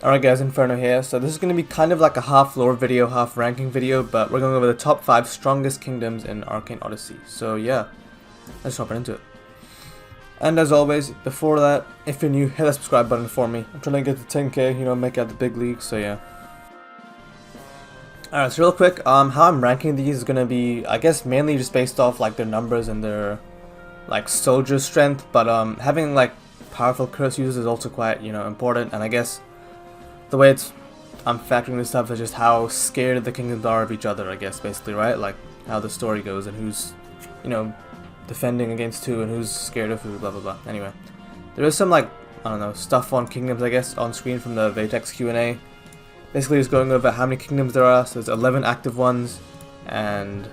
Alright guys, Inferno here. So this is going to be kind of like a half lore video, half ranking video, but we're going over the top 5 strongest kingdoms in Arcane Odyssey. So yeah, let's hop right into it. And as always, before that, if you're new, hit that subscribe button for me. I'm trying to get to 10k, you know, make it out the big league, so yeah. Alright, so real quick, how I'm ranking these is going to be, I guess, mainly just based off like their numbers and their like soldier strength, but having like powerful curse users is also quite, you know, important, and I guess the way I'm factoring this stuff is just how scared the kingdoms are of each other, I guess, basically, right? Like, how the story goes and who's, you know, defending against who and who's scared of who, blah blah blah. Anyway, there is some, like, I don't know, stuff on kingdoms, I guess, on screen from the Vatex Q&A. Basically, just going over how many kingdoms there are. So there's 11 active ones and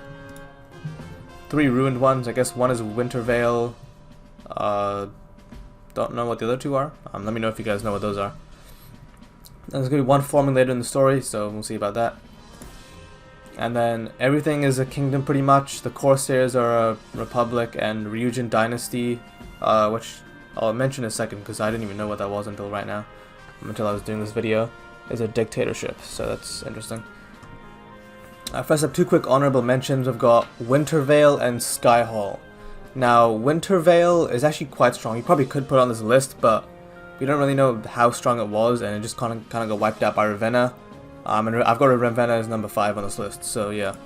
3 ruined ones. I guess one is Wintervale. Don't know what the other 2 are. Let me know if you guys know what those are. There's going to be one forming later in the story, so we'll see about that. And then everything is a kingdom pretty much. The Corsairs are a republic, and Ryujin Dynasty, which I'll mention in a second because I didn't even know what that was until right now, until I was doing this video, is a dictatorship, so that's interesting. First up, 2 quick honorable mentions. We've got Wintervale and Skyhall. Now, Wintervale is actually quite strong. You probably could put it on this list, but we don't really know how strong it was, and it just kind of got wiped out by Ravenna. And I've got Ravenna as number 5 on this list, so yeah.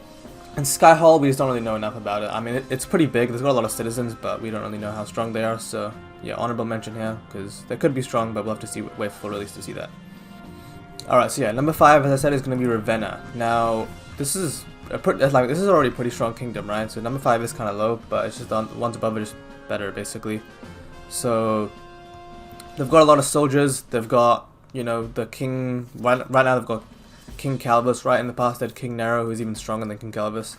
And Skyhall, we just don't really know enough about it. I mean, it's pretty big, there's got a lot of citizens, but we don't really know how strong they are, so yeah, honorable mention here, because they could be strong, but we'll have to wait for release to see that. Alright, so yeah, number 5, as I said, is going to be Ravenna. Now, this is already a pretty strong kingdom, right? So number 5 is kind of low, but it's just the ones above it is better, basically. So they've got a lot of soldiers. They've got, you know, the king. Right now they've got King Calvus. Right in the past they had King Nero, who's even stronger than King Calvus.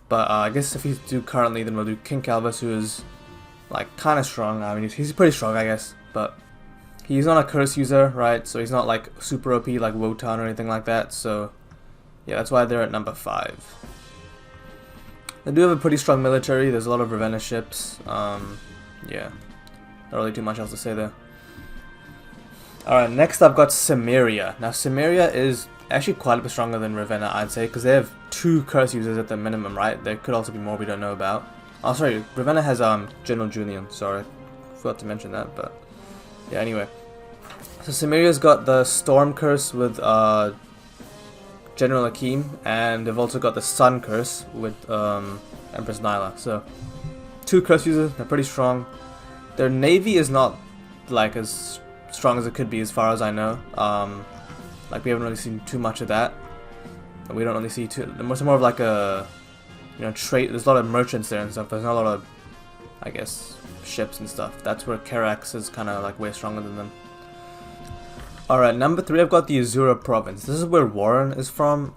But I guess if we do currently, then we'll do King Calvus, who is like kind of strong. I mean, he's pretty strong, I guess, but he's not a curse user, right? So he's not like super OP like Wotan or anything like that. So yeah, that's why they're at number 5. They do have a pretty strong military. There's a lot of Ravenna ships. Yeah, not really too much else to say there. Alright, next I've got Sameria. Now Sameria is actually quite a bit stronger than Ravenna, I'd say, because they have 2 curse users at the minimum, right? There could also be more we don't know about. Oh, sorry, Ravenna has General Julian, sorry. Forgot to mention that, but yeah, anyway. So Sameria's got the Storm Curse with General Akeem, and they've also got the Sun Curse with Empress Nyla. So 2 curse users, they're pretty strong. Their navy is not like as strong as it could be, as far as I know. Like, we haven't really seen too much of that. We don't really see it's more of like a, you know, trade. There's a lot of merchants there and stuff. There's not a lot of, I guess, ships and stuff. That's where Keraxe is kind of like way stronger than them. Alright, number 3, I've got the Azura province. This is where Warren is from.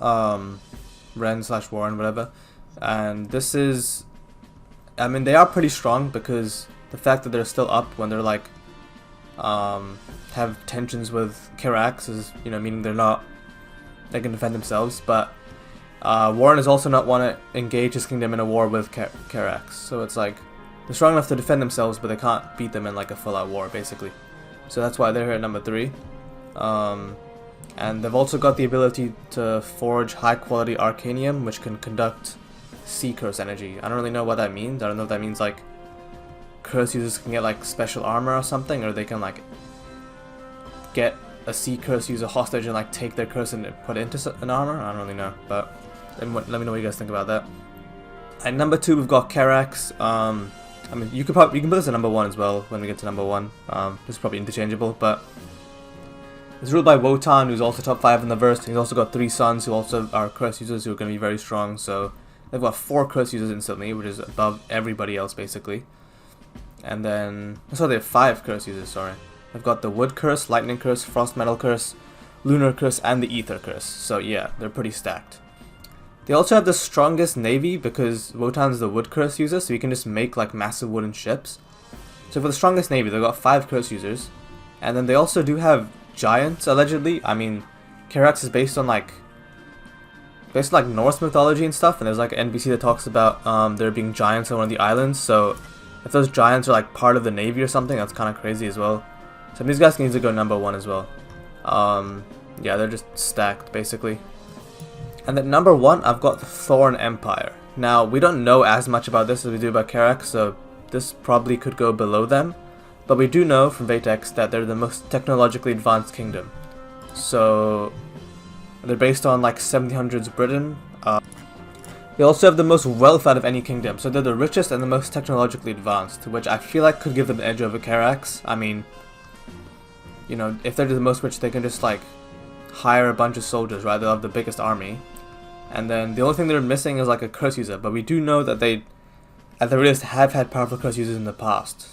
Ren/Warren, whatever. And this is, I mean, they are pretty strong because the fact that they're still up when they're like have tensions with Keraxe is, you know, meaning they can defend themselves, but Warren is also not want to engage his kingdom in a war with Keraxe, so it's like they're strong enough to defend themselves, but they can't beat them in like a full-out war, basically. So that's why they're here at number 3. And they've also got the ability to forge high-quality arcanium, which can conduct sea curse energy. I don't really know what that means. I don't know if that means like curse users can get like special armor or something, or they can like get a sea curse user hostage and like take their curse and put it into an armor. I don't really know, but let me know what you guys think about that. At number 2, we've got Keraxe. I mean, you can put this at number 1 as well when we get to number 1. This is probably interchangeable, but it's ruled by Wotan, who's also top 5 in the verse. He's also got 3 sons who also are curse users who are going to be very strong. So they've got 4 curse users instantly, which is above everybody else basically. And then, so they have 5 curse users, sorry. They've got the Wood Curse, Lightning Curse, Frost Metal Curse, Lunar Curse, and the Ether Curse. So yeah, they're pretty stacked. They also have the strongest navy because Wotan's the Wood Curse user, so he can just make like massive wooden ships. So for the strongest navy, they've got 5 curse users. And then they also do have giants, allegedly. I mean, Keraxe is based on like Norse mythology and stuff, and there's like an NPC that talks about there being giants on one of the islands, so if those giants are like part of the navy or something, that's kind of crazy as well. So these guys need to go number 1 as well. Yeah, they're just stacked basically. And then number 1, I've got the Thorn Empire. Now, we don't know as much about this as we do about Keraxe, so this probably could go below them. But we do know from Vatex that they're the most technologically advanced kingdom. So, they're based on like 1700s Britain. They also have the most wealth out of any kingdom, so they're the richest and the most technologically advanced, which I feel like could give them an edge over Keraxe. I mean, you know, if they're the most rich, they can just like hire a bunch of soldiers, right? They'll have the biggest army. And then the only thing they're missing is like a curse user, but we do know that they, at the least, have had powerful curse users in the past.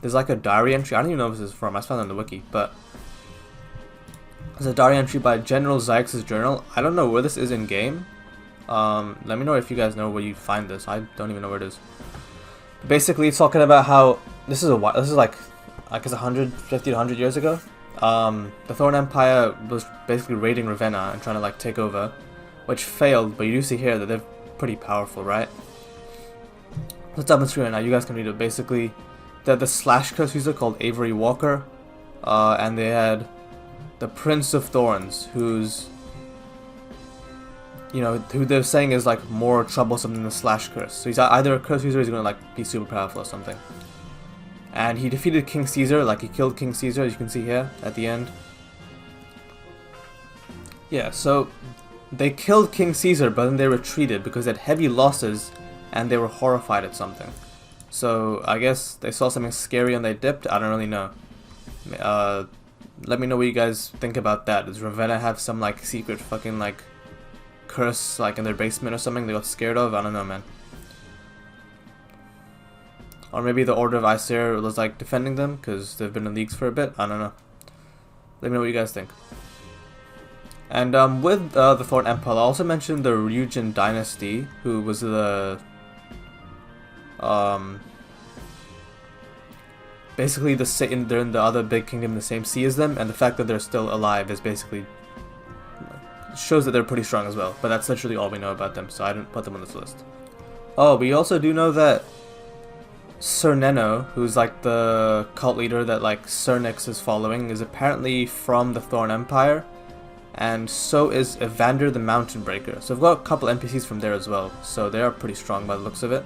There's like a diary entry, I don't even know what this is from, I found it on the wiki, but there's a diary entry by General Zyx's journal. I don't know where this is in game. Let me know if you guys know where you find this. I don't even know where it is. Basically, it's talking about how this is like I guess 150 to 100 years ago. The Thorn Empire was basically raiding Ravenna and trying to like take over, which failed. But you do see here that they're pretty powerful, right? Let's up on screen right now. You guys can read it. Basically, they had the slash curse user called Avery Walker, and they had the Prince of Thorns, who's, you know, who they're saying is like more troublesome than the slash curse. So he's either a curse user or he's gonna like be super powerful or something. And he defeated King Caesar, like he killed King Caesar, as you can see here at the end. Yeah, so they killed King Caesar, but then they retreated because they had heavy losses and they were horrified at something. So I guess they saw something scary and they dipped. I don't really know. Let me know what you guys think about that. Does Ravenna have some like secret fucking like curse like in their basement or something they got scared of? I don't know, man. Or maybe the Order of Aesir was like defending them because they've been in leagues for a bit. I don't know. Let me know what you guys think. And with the Thorn Empire, I also mentioned the Ryujin Dynasty, who was the basically they're in the other big kingdom in the same sea as them, and the fact that they're still alive is basically shows that they're pretty strong as well. But that's literally all we know about them, so I didn't put them on this list. Oh, we also do know that Cerneno, who's like the cult leader that like Cernix is following, is apparently from the Thorn Empire, and so is Evander the Mountain Breaker. So we've got a couple NPCs from there as well, so they are pretty strong by the looks of it.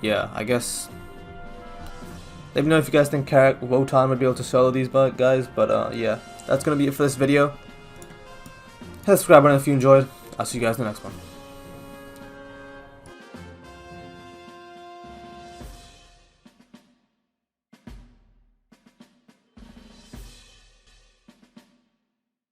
Yeah, I guess. Let me know if you guys think Wotan would be able to solo these guys, but yeah, that's gonna be it for this video. Hit the subscribe button if you enjoyed. I'll see you guys in the next one.